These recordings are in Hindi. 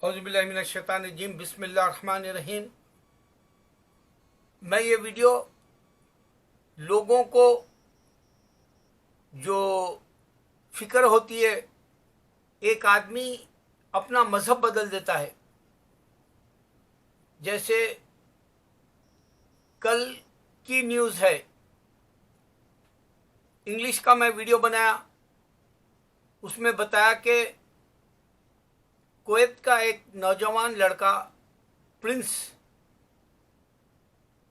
औज़ुबिल्लाहि मिनश्शैतानिर्रजीम बिस्मिल्लाहिर्रहमानिर्रहीम। मैं ये वीडियो लोगों को जो फिक्र होती है, एक आदमी अपना मज़हब बदल देता है। जैसे कल की न्यूज़ है, इंग्लिश का मैं वीडियो बनाया, उसमें बताया कि कुवैत का एक नौजवान लड़का प्रिंस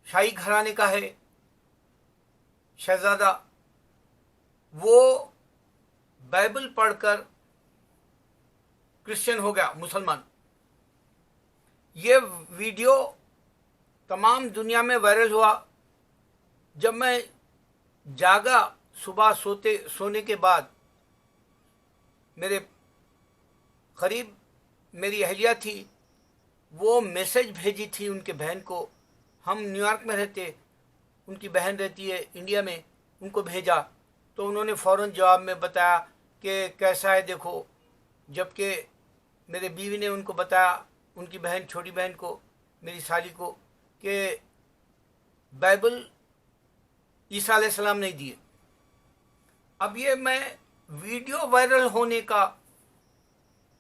शाही घराने का है, शहजादा, वो बाइबल पढ़कर क्रिश्चियन हो गया, मुसलमान। ये वीडियो तमाम दुनिया में वायरल हुआ। जब मैं जागा सुबह सोने के बाद, मेरे करीब मेरी अहलिया थी, वो मैसेज भेजी थी उनके बहन को। हम न्यूयॉर्क में रहते, उनकी बहन रहती है इंडिया में, उनको भेजा तो उन्होंने फ़ौरन जवाब में बताया कि कैसा है देखो। जबकि मेरे बीवी ने उनको बताया, उनकी बहन, छोटी बहन को, मेरी साली को, कि बाइबल ईसा अलैहिस्सलाम नहीं दिए। अब ये मैं वीडियो वायरल होने का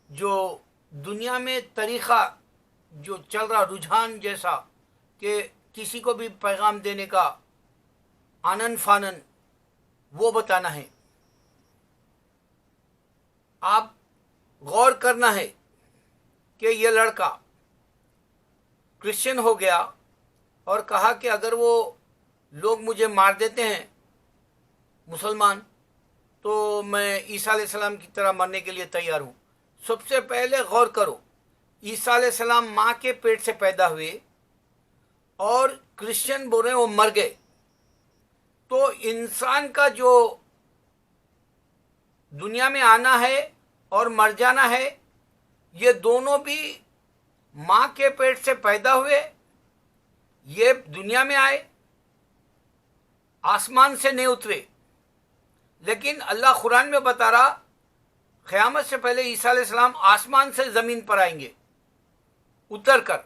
जो दुनिया में तरीक़ा जो चल रहा, रुझान जैसा कि किसी को भी पैगाम देने का आनन फानन, वो बताना है। आप गौर करना है कि ये लड़का क्रिश्चियन हो गया और कहा कि अगर वो लोग मुझे मार देते हैं मुसलमान, तो मैं ईसा अलैहिस्सलाम की तरह मरने के लिए तैयार हूँ। सबसे पहले गौर करो, ईसा अलैहिस्सलाम माँ के पेट से पैदा हुए और क्रिश्चियन बोल रहे हैं वो मर गए। तो इंसान का जो दुनिया में आना है और मर जाना है, ये दोनों भी माँ के पेट से पैदा हुए, ये दुनिया में आए, आसमान से नहीं उतरे। लेकिन अल्लाह कुरान में बता रहा, क़यामत से पहले ईसा अलैहिस्सलाम आसमान से ज़मीन पर आएंगे उतर कर।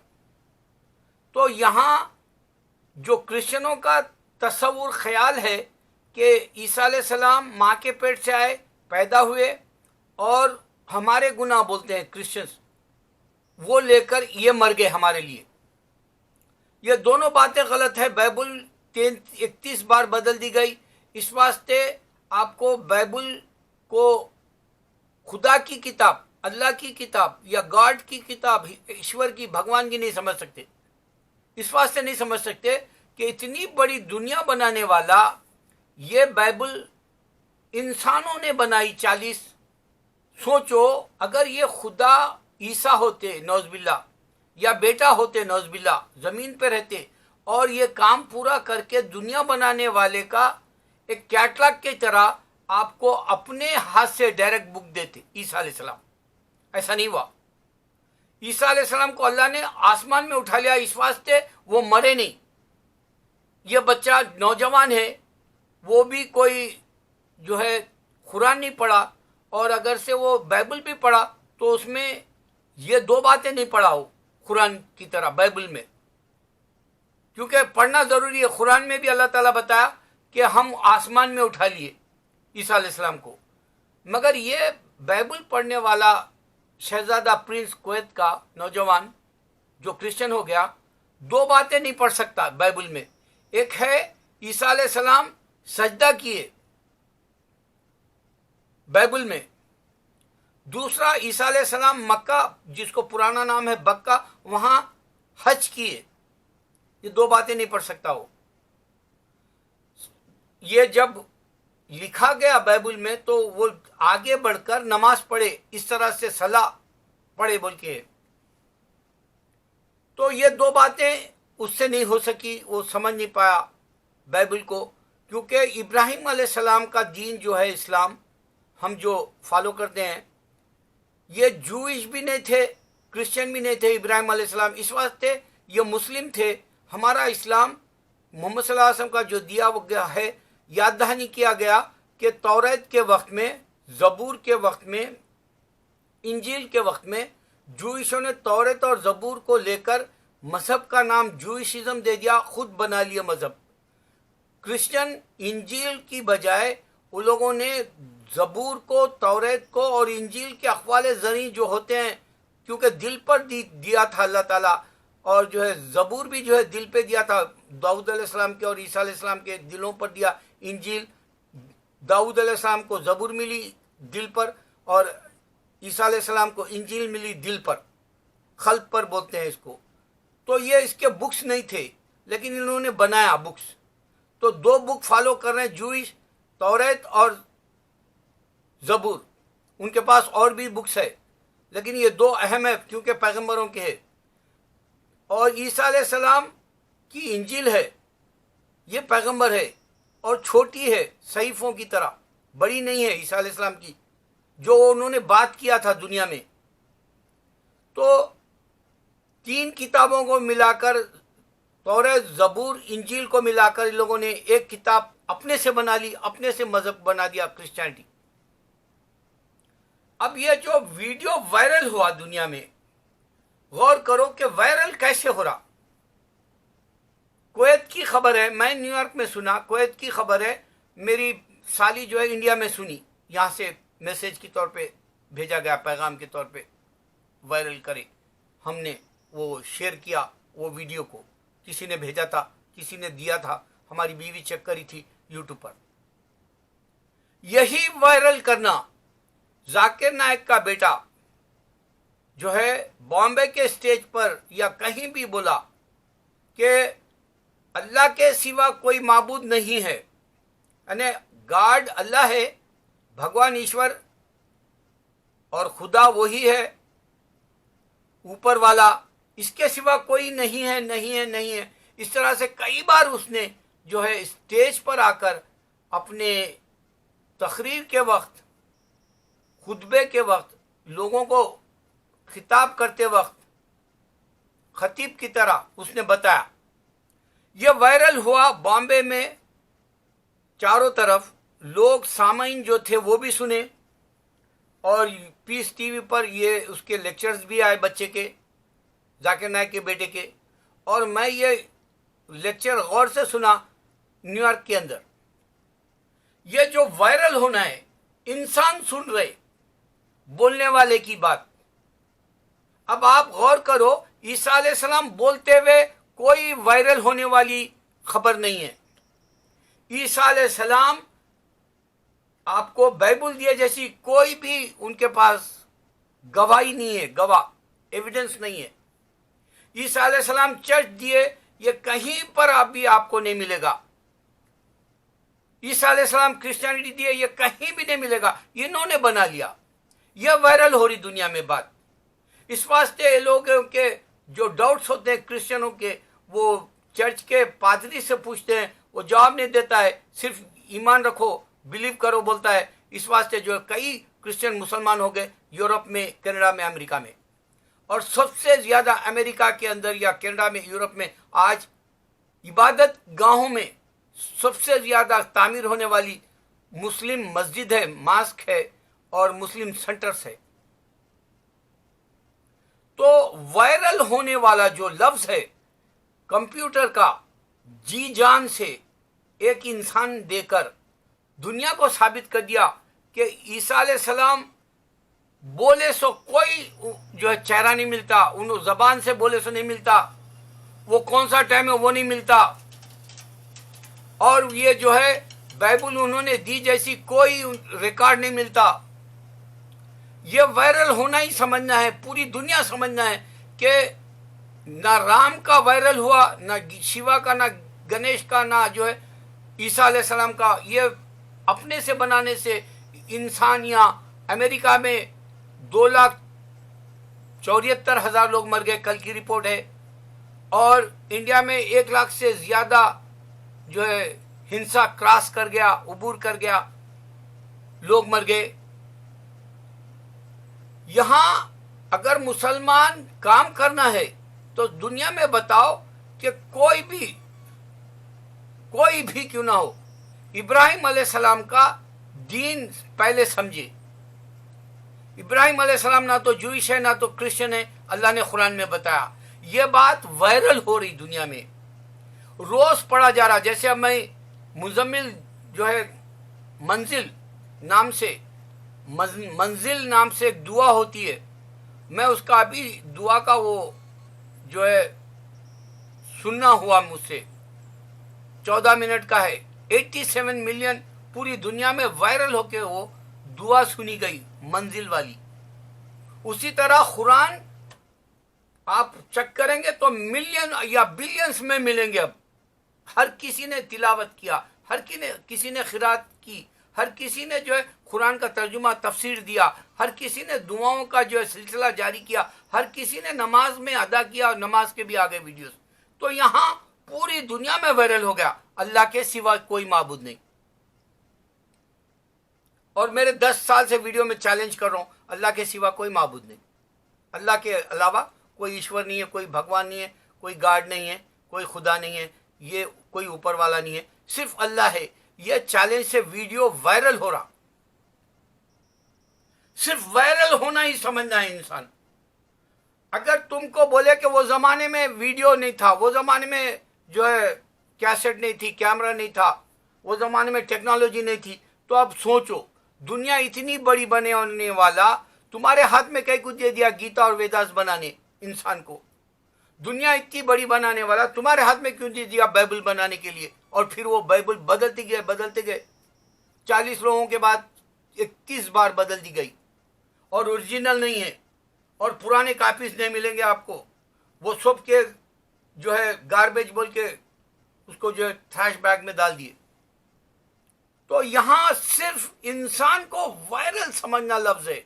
तो यहाँ जो क्रिश्चियनों का तस्वुर, ख्याल है कि ईसा अलैहिस्सलाम माँ के पेट से आए, पैदा हुए और हमारे गुनाह बोलते हैं क्रिश्चियंस, वो लेकर ये मर गए हमारे लिए। ये दोनों बातें गलत है। बाइबल 31 बार बदल दी गई। इस वास्ते आपको बाइबल को खुदा की किताब, अल्लाह की किताब या गॉड की किताब, ईश्वर की, भगवान की नहीं समझ सकते। इस वास्ते नहीं समझ सकते कि इतनी बड़ी दुनिया बनाने वाला ये बाइबल इंसानों ने बनाई 40। सोचो, अगर ये खुदा ईसा होते नौज़बिल्ला, या बेटा होते नौज़बिल्ला, ज़मीन पे रहते और ये काम पूरा करके दुनिया बनाने वाले का एक कैटलॉग की तरह आपको अपने हाथ से डायरेक्ट बुक देते ईसा अलैहिस्सलाम। ऐसा नहीं हुआ। ईसा अलैहिस्सलाम को अल्लाह ने आसमान में उठा लिया, इस वास्ते वो मरे नहीं। ये बच्चा नौजवान है, वो भी कोई जो है कुरान नहीं पढ़ा, और अगर से वो बाइबल भी पढ़ा तो उसमें ये दो बातें नहीं पढ़ा हो कुरान की तरह बाइबल में, क्योंकि पढ़ना ज़रूरी है। कुरान में भी अल्लाह ताला बताया कि हम आसमान में उठा लिए ईसा अलैहिस्सलाम को। मगर ये बाइबल पढ़ने वाला शहजादा प्रिंस, कुवैत का नौजवान जो क्रिश्चियन हो गया, दो बातें नहीं पढ़ सकता बाइबल में। एक है ईसा अलैहिस्सलाम सजदा किए बाइबल में, दूसरा ईसा अलैहिस्सलाम मक्का, जिसको पुराना नाम है बक्का, वहां हज किए। ये दो बातें नहीं पढ़ सकता हो। ये जब लिखा गया बाइबल में तो वो आगे बढ़कर नमाज पढ़े, इस तरह से सलाह पढ़े बोल के। तो ये दो बातें उससे नहीं हो सकी, वो समझ नहीं पाया बाइबल को, क्योंकि इब्राहिम अलैहिस्सलाम का दीन जो है इस्लाम, हम जो फॉलो करते हैं, ये जूइश भी नहीं थे, क्रिश्चियन भी नहीं थे इब्राहिम अलैहिस्सलाम। इस वास्ते ये मुस्लिम थे। हमारा इस्लाम मोहम्मद सल्लल्लाहु अलैहि वसल्लम का जो दिया गया है, याद दहानी किया गया कि तौरात के वक्त में, ज़बूर के वक्त में, इंजील के वक्त में जूइशों ने तौरेत और जबूर को लेकर मजहब का नाम जूइशिज्म दे दिया, खुद बना लिया मजहब। क्रिश्चियन इंजील की बजाय उन लोगों ने जबूर को, तौरेत को और इंजील के अखवाल ज़री जो होते हैं, क्योंकि दिल पर दिया था अल्लाह ताला, और जो है जबूर भी जो है दिल पे दिया था, दाऊद अलैहिस्सलाम के और ईसा अलैहिस्सलाम के दिलों पर दिया इंजील। दाऊद अलैहिस्सलाम को जबूर मिली दिल पर, और ईसा अलैहिस्सलाम को इंजील मिली दिल पर, खल्ब पर बोलते हैं इसको। तो ये इसके बुक्स नहीं थे, लेकिन इन्होंने बनाया बुक्स। तो दो बुक फॉलो कर रहे हैं, जूइश, तौरेत और जबूर। उनके पास और भी बुक्स है, लेकिन ये दो अहम है क्योंकि पैगंबरों के है। और ईसा अलैहिस्सलाम की इंजील है, ये पैगंबर है और छोटी है सहीफों की तरह, बड़ी नहीं है ईसा अलैहिस्सलाम की, जो उन्होंने बात किया था दुनिया में। तो तीन किताबों को मिलाकर, तौरेत, जबूर, इंजील को मिलाकर इन लोगों ने एक किताब अपने से बना ली, अपने से मजहब बना दिया क्रिश्चियनिटी। अब ये जो वीडियो वायरल हुआ दुनिया में, गौर करो कि वायरल कैसे हो रहा। कुवैत की खबर है, मैं न्यूयॉर्क में सुना, कुवैत की खबर है, मेरी साली जो है इंडिया में सुनी, यहाँ से मैसेज के तौर पे भेजा गया, पैगाम के तौर पे वायरल करे, हमने वो शेयर किया, वो वीडियो को किसी ने भेजा था, किसी ने दिया था, हमारी बीवी चेक करी थी यूट्यूब पर। यही वायरल करना, जाकिर नाइक का बेटा जो है बॉम्बे के स्टेज पर या कहीं भी बोला कि अल्लाह के सिवा कोई माबूद नहीं है, यानी गॉड अल्लाह है, भगवान ईश्वर और खुदा वही है ऊपर वाला, इसके सिवा कोई नहीं है, नहीं है, नहीं है। इस तरह से कई बार उसने जो है स्टेज पर आकर अपने तकरीर के वक्त, खुतबे के वक्त, लोगों को खिताब करते वक्त खतीब की तरह उसने बताया। यह वायरल हुआ बॉम्बे में, चारों तरफ लोग, सामाइन जो थे वो भी सुने, और पीस टीवी पर ये उसके लेक्चर्स भी आए बच्चे के, जाकिर नाइक के बेटे के, और मैं ये लेक्चर गौर से सुना न्यूयॉर्क के अंदर। ये जो वायरल होना है, इंसान सुन रहे बोलने वाले की बात। अब आप गौर करो, ईसा अलैहिस्सलाम बोलते हुए कोई वायरल होने वाली खबर नहीं है। ईसा अलैहिस्सलाम आपको बाइबल दिए जैसी कोई भी उनके पास गवाही नहीं है, गवाह, एविडेंस नहीं है। ईसा अलैहिस्सलाम चर्च दिए, ये कहीं पर आप भी आपको नहीं मिलेगा। ईसा अलैहिस्सलाम क्रिश्चियनिटी दिए, ये कहीं भी नहीं मिलेगा, इन्होंने बना लिया। यह वायरल हो रही दुनिया में बात। इस वास्ते लोगों के जो डाउट्स होते हैं क्रिश्चियनों के, वो चर्च के पादरी से पूछते हैं, वो जवाब नहीं देता है, सिर्फ ईमान रखो, बिलीव करो बोलता है। इस वास्ते जो कई क्रिश्चियन मुसलमान हो गए यूरोप में, कनाडा में, अमेरिका में। और सबसे ज्यादा अमेरिका के अंदर या कनाडा में, यूरोप में आज इबादत गाहों में सबसे ज्यादा तामीर होने वाली मुस्लिम मस्जिद है, मास्क है और मुस्लिम सेंटर्स है। तो वायरल होने वाला जो लफ्ज है कंप्यूटर का, जी जान से एक इंसान देकर दुनिया को साबित कर दिया कि ईसा अलैहिस्सलाम बोले सो कोई जो है चेहरा नहीं मिलता, उन जबान से बोले सो नहीं मिलता, वो कौन सा टाइम है वो नहीं मिलता, और ये जो है बाइबल उन्होंने दी जैसी कोई रिकॉर्ड नहीं मिलता। ये वायरल होना ही समझना है, पूरी दुनिया समझना है कि ना राम का वायरल हुआ, ना शिवा का, ना गणेश का, ना जो है ईसा अलैहिस्सलाम का। ये अपने से बनाने से इंसान, या अमेरिका में 2,74,000 लोग मर गए, कल की रिपोर्ट है, और इंडिया में 1 लाख से ज्यादा जो है हिंसा क्रॉस कर गया, उबूर कर गया, लोग मर गए। यहां अगर मुसलमान काम करना है तो दुनिया में बताओ कि कोई भी क्यों ना हो, इब्राहिम अलैहिस्सलाम का दीन पहले समझे। इब्राहिम अलैहिस्सलाम ना तो जूइश है ना तो क्रिश्चियन है, अल्लाह ने कुरान में बताया। ये बात वायरल हो रही दुनिया में, रोज पढ़ा जा रहा। जैसे अब मैं मुजम्मिल जो है मंजिल नाम से मंजिल नाम से एक दुआ होती है, मैं उसका अभी दुआ का वो जो है सुनना हुआ मुझसे, 14 मिनट का है, 87 मिलियन पूरी दुनिया में वायरल होके वो दुआ सुनी गई मंजिल वाली। उसी तरह कुरान आप चेक करेंगे तो मिलियन या बिलियंस में मिलेंगे। अब हर किसी ने तिलावत किया, हर किसी ने खिरात की, हर किसी ने जो है कुरान का तर्जुमा तफसीर दिया, हर किसी ने दुआओं का जो है सिलसिला जारी किया, हर किसी ने नमाज में अदा किया, और नमाज के भी आगे वीडियोस। तो यहां पूरी दुनिया में वायरल हो गया, अल्लाह के सिवा कोई माबूद नहीं। और मेरे 10 साल से वीडियो में चैलेंज कर रहा हूं, अल्लाह के सिवा कोई माबूद नहीं, अल्लाह के अलावा कोई ईश्वर नहीं है, कोई भगवान नहीं है, कोई गॉड नहीं है, कोई खुदा नहीं है, ये कोई ऊपर वाला नहीं है, सिर्फ अल्लाह है। ये चैलेंज से वीडियो वायरल हो रहा, सिर्फ वायरल होना ही समझना है इंसान। अगर तुमको बोले कि वो जमाने में वीडियो नहीं था, वो जमाने में जो है कैसेट नहीं थी, कैमरा नहीं था, वो जमाने में टेक्नोलॉजी नहीं थी, तो अब सोचो दुनिया इतनी बड़ी बने होने वाला, तुम्हारे हाथ में कई कुछ दे दिया गीता और वेदास बनाने इंसान को। दुनिया इतनी बड़ी बनाने वाला तुम्हारे हाथ में क्यों दे दिया बाइबल बनाने के लिए, और फिर वो बाइबल बदलते गए 40 लोगों के बाद 31 बार बदल दी गई, और ओरिजिनल नहीं है, और पुराने कापीज नहीं मिलेंगे आपको, वो सब के जो है गार्बेज बोल के उसको जो है ट्रैश बैग में डाल दिए। तो यहां सिर्फ इंसान को वायरल समझना लफ्ज है।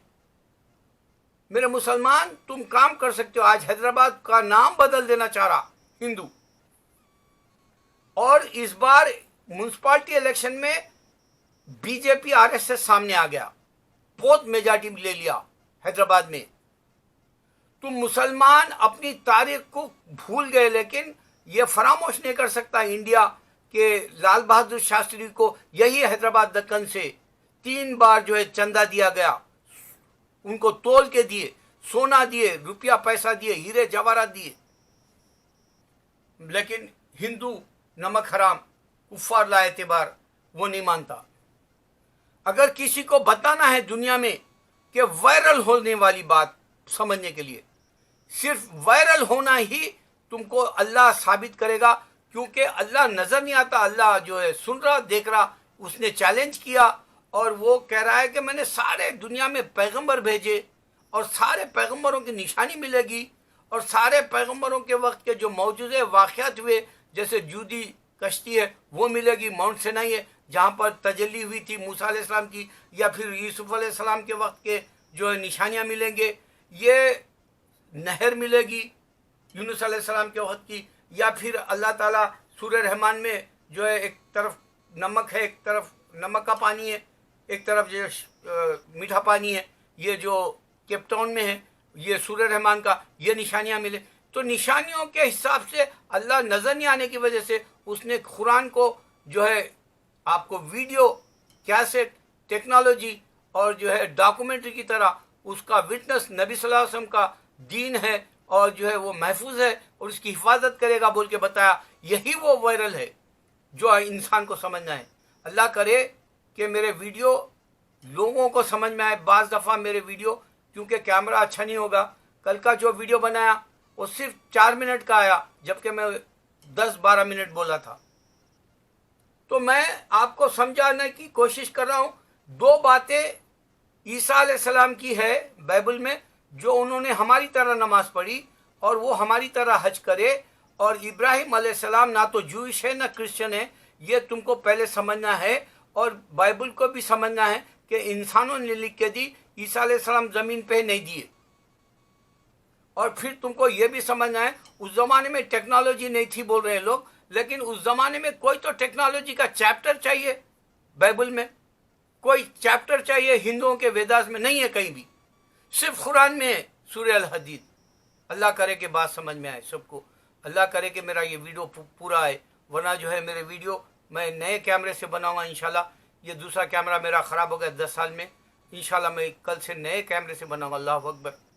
मेरे मुसलमान, तुम काम कर सकते हो, आज हैदराबाद का नाम बदल देना चाह रहा हिंदू, और इस बार म्युनिसिपालिटी इलेक्शन में बीजेपी आरएसएस सामने आ गया, बहुत मेजॉरिटी ले लिया हैदराबाद में। तुम मुसलमान अपनी तारीख को भूल गए, लेकिन यह फरामोश नहीं कर सकता इंडिया के लाल बहादुर शास्त्री को यही हैदराबाद दक्कन से 3 बार जो है चंदा दिया गया, उनको तोल के दिए, सोना दिए, रुपया पैसा दिए, हीरे जवाहरात दिए, लेकिन हिंदू नमक हराम कुफ्फार ला एतबार वो नहीं मानता। अगर किसी को बताना है दुनिया में कि वायरल होने वाली बात समझने के लिए, सिर्फ वायरल होना ही तुमको अल्लाह साबित करेगा, क्योंकि अल्लाह नजर नहीं आता, अल्लाह जो है सुन रहा, देख रहा। उसने चैलेंज किया और वो कह रहा है कि मैंने सारे दुनिया में पैगंबर भेजे, और सारे पैगंबरों की निशानी मिलेगी, और सारे पैगंबरों के वक्त के जो मौजूदे वाक़यात हुए, जैसे जूदी कश्ती है वो मिलेगी, माउंट सिनाई है जहाँ पर तजल्ली हुई थी मूसा अलैहिस्सलाम की, या फिर यूसुफ अलैहिस्सलाम के वक्त के जो है निशानियाँ मिलेंगे, ये नहर मिलेगी यूनुस अलैहिस्सलाम के वक्त की, या फिर अल्लाह ताला सूरह रहमान में जो है एक तरफ नमक है, एक तरफ नमक का पानी है, एक तरफ जो मीठा पानी है, ये जो केप टाउन में है, ये सूरह रहमान का ये निशानियाँ मिले। तो निशानियों के हिसाब से अल्लाह नजर नहीं आने की वजह से उसने कुरान को जो है आपको वीडियो कैसेट टेक्नोलॉजी और जो है डॉक्यूमेंट्री की तरह उसका विटनेस नबी सल्लल्लाहु अलैहि वसल्लम का दीन है, और जो है वो महफूज है और उसकी हिफाजत करेगा बोल के बताया। यही वो वायरल है जो इंसान को समझना है। अल्लाह करे कि मेरे वीडियो लोगों को समझ में आए। बाज़ दफ़ा मेरे वीडियो क्योंकि कैमरा अच्छा नहीं होगा, कल का जो वीडियो बनाया वो सिर्फ 4 मिनट का आया, जबकि मैं 10-12 मिनट बोला था। तो मैं आपको समझाने की कोशिश कर रहा हूँ। 2 बातें ईसा अलैहिस्सलाम की है बाइबल में, जो उन्होंने हमारी तरह नमाज पढ़ी और वो हमारी तरह हज करे, और इब्राहिम अलैहिस्सलाम ना तो जूइश है ना क्रिश्चियन है, ये तुमको पहले समझना है। और बाइबल को भी समझना है कि इंसानों ने लिख के दी, ईसा अलैहिस्सलाम जमीन पे नहीं दिए। और फिर तुमको ये भी समझना है, उस जमाने में टेक्नोलॉजी नहीं थी बोल रहे हैं लोग, लेकिन उस जमाने में कोई तो टेक्नोलॉजी का चैप्टर चाहिए बाइबल में, कोई चैप्टर चाहिए हिंदुओं के वेदास में नहीं है कहीं भी, सिर्फ कुरान में है सूरह अल हदीद। अल्लाह करे कि बात समझ में आए सबको, अल्लाह करे कि मेरा ये वीडियो पूरा आए, वरना जो है मेरे वीडियो मैं नए कैमरे से बनाऊंगा इंशाल्लाह। ये दूसरा कैमरा मेरा ख़राब हो गया 10 साल में, इंशाल्लाह मैं कल से नए कैमरे से बनाऊंगा। अल्लाह अकबर।